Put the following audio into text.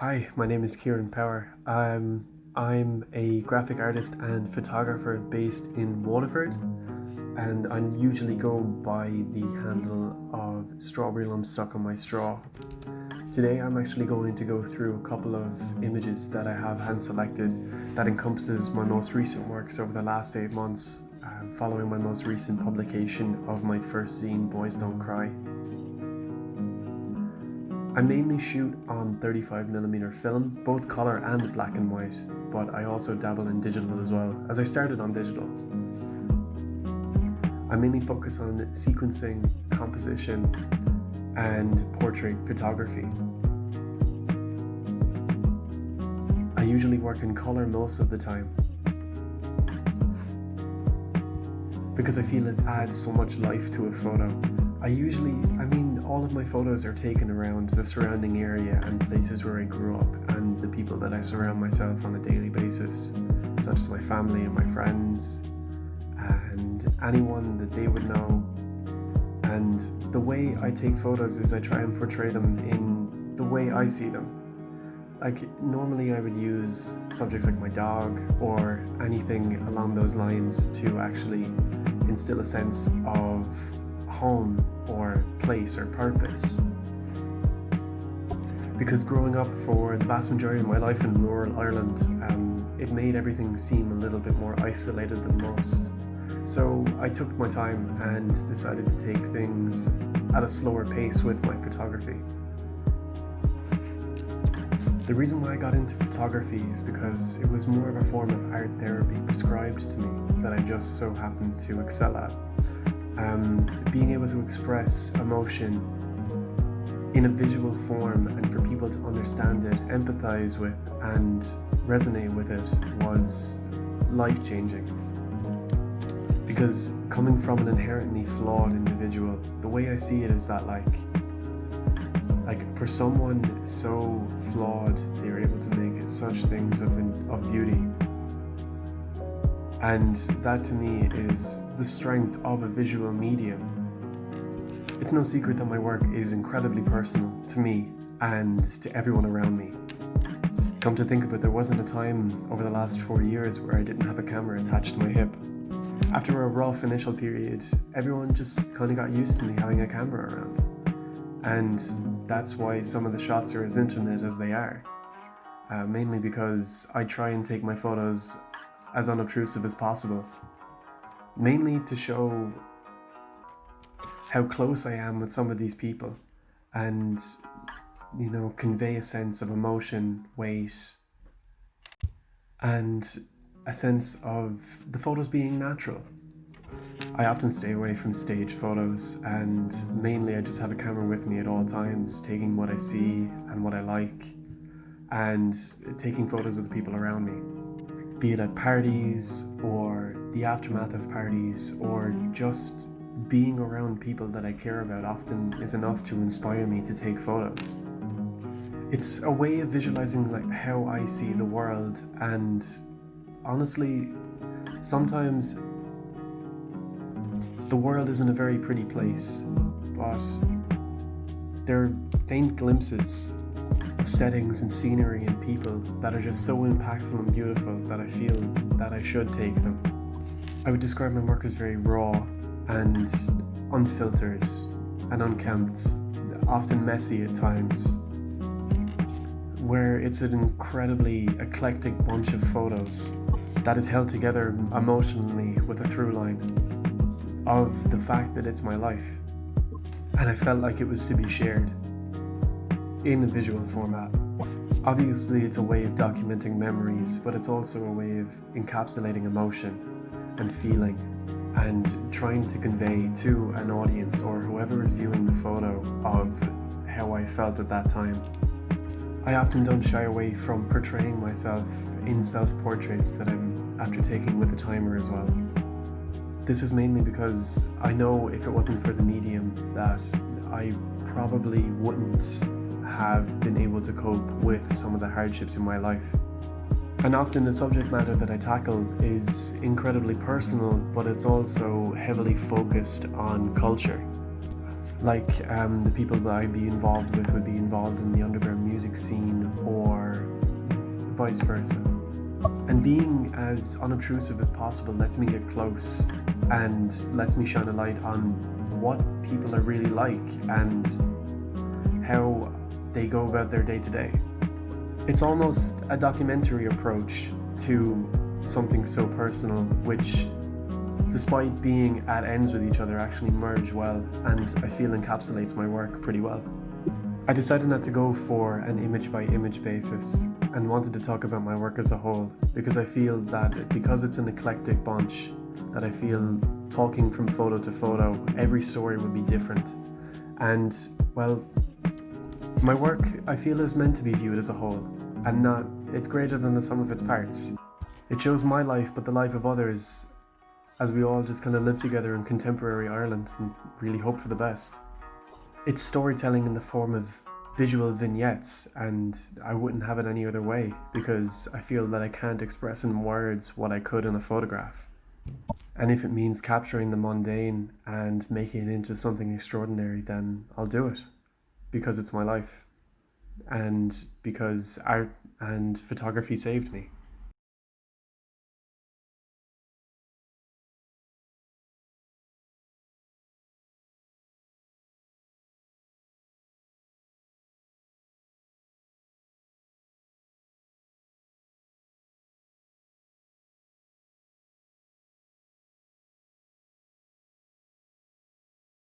Hi, my name is Kieran Power. I'm a graphic artist and photographer based in Waterford, and I usually go by the handle of Strawberry Lump Stuck on My Straw. Today I'm actually going to go through a couple of images that I have hand selected that encompasses my most recent works over the last 8 months, following my most recent publication of my first zine, Boys Don't Cry. I mainly shoot on 35mm film, both colour and black and white, but I also dabble in digital as well, as I started on digital. I mainly focus on sequencing, composition, and portrait photography. I usually work in colour most of the time, because I feel it adds so much life to a photo. All of my photos are taken around the surrounding area and places where I grew up and the people that I surround myself on a daily basis, such as my family and my friends and anyone that they would know. And the way I take photos is I try and portray them in the way I see them. Like, normally I would use subjects like my dog or anything along those lines to actually instill a sense of home or place or purpose. Because growing up for the vast majority of my life in rural Ireland, it made everything seem a little bit more isolated than most. So I took my time and decided to take things at a slower pace with my photography. The reason why I got into photography is because it was more of a form of art therapy prescribed to me that I just so happened to excel at. Being able to express emotion in a visual form and for people to understand it, empathize with, and resonate with it was life-changing. Because coming from an inherently flawed individual, the way I see it is that like for someone so flawed, they're able to make such things of beauty. And that to me is the strength of a visual medium. It's no secret that my work is incredibly personal to me and to everyone around me. Come to think of it, there wasn't a time over the last 4 years where I didn't have a camera attached to my hip. After a rough initial period, everyone just kind of got used to me having a camera around. And that's why some of the shots are as intimate as they are. Mainly because I try and take my photos as unobtrusive as possible, mainly to show how close I am with some of these people and, convey a sense of emotion, weight, and a sense of the photos being natural. I often stay away from stage photos, and mainly I just have a camera with me at all times, taking what I see and what I like, and taking photos of the people around me. Be it at parties or the aftermath of parties or just being around people that I care about often is enough to inspire me to take photos. It's a way of visualizing how I see the world, and honestly, sometimes the world isn't a very pretty place, but there are faint glimpses of settings and scenery and people that are just so impactful and beautiful that I feel that I should take them. I would describe my work as very raw and unfiltered and unkempt, often messy at times, where it's an incredibly eclectic bunch of photos that is held together emotionally with a through line of the fact that it's my life, and I felt like it was to be shared in a visual format. Obviously, it's a way of documenting memories, but it's also a way of encapsulating emotion and feeling and trying to convey to an audience or whoever is viewing the photo of how I felt at that time. I often don't shy away from portraying myself in self-portraits that I'm after taking with a timer as well. This is mainly because I know if it wasn't for the medium that I probably wouldn't have been able to cope with some of the hardships in my life. And often the subject matter that I tackle is incredibly personal, but it's also heavily focused on culture. Like the people that I'd be involved with would be involved in the underground music music scene or vice versa. And being as unobtrusive as possible lets me get close and lets me shine a light on what people are really like and how they go about their day to day. It's almost a documentary approach to something so personal, which, despite being at ends with each other, actually merge well, and I feel encapsulates my work pretty well. I decided not to go for an image by image basis and wanted to talk about my work as a whole, because I feel that because it's an eclectic bunch, that I feel talking from photo to photo, every story would be different. And, well, my work, I feel, is meant to be viewed as a whole, and not, it's greater than the sum of its parts. It shows my life, but the life of others, as we all just kind of live together in contemporary Ireland and really hope for the best. It's storytelling in the form of visual vignettes, and I wouldn't have it any other way, because I feel that I can't express in words what I could in a photograph. And if it means capturing the mundane and making it into something extraordinary, then I'll do it, because it's my life, and because art and photography saved me.